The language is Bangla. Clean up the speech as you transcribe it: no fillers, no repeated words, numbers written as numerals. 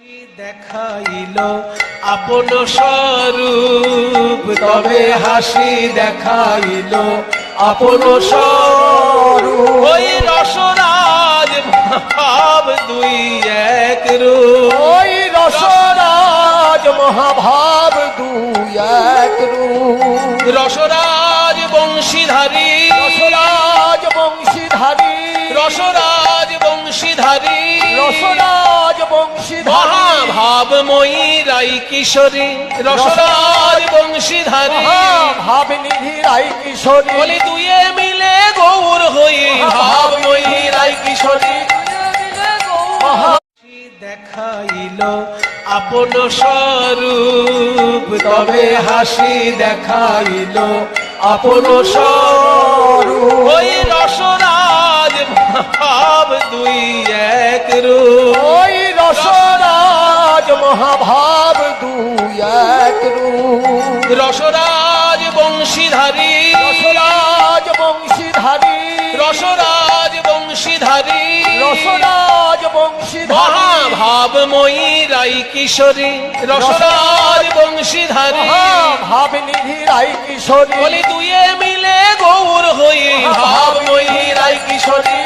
দেখাইল আপন স্বরূপ, তবে হাসি দেখাইল আপন স্বরূপ। ওই রসরাজ ভাব দুই এক রূপ, ওই রসরাজ মহাভাব দুই এক রূপ। রসরাজ বংশীধারী, রসরাজ বংশীধারী, রসরাজ বংশীধারী, রসরাজ বংশীধারী, মহাভাবময়ী রাই কিশোরী। রসরাজ বংশীধারী, মহাভাবনিধি রাই কিশোরী। বলি দুয়ে মিলে গৌর হই ভাবময়ী রাই কিশোরী। দেখাইল আপন স্বরূপ, তবে হাসি দেখাইল আপন স্বরূপ। ওই রসরাজ ভাব দুই এক রূপ, ওই রসরাজ মহাভাব দুই এক রূপ। রসরাজ বংশীধারী, রসরাজ বংশীধারী, রসরাজ বংশীধারী, রসরাজ বংশীধারী, মহাভাবময়ী রাই কিশোরী। রসরাজ বংশীধারী, মহাভাবনিধি রাই কিশোরী। বলি দুয়ে মিলে গৌর হই ভাবময়ী রাই কিশোরী।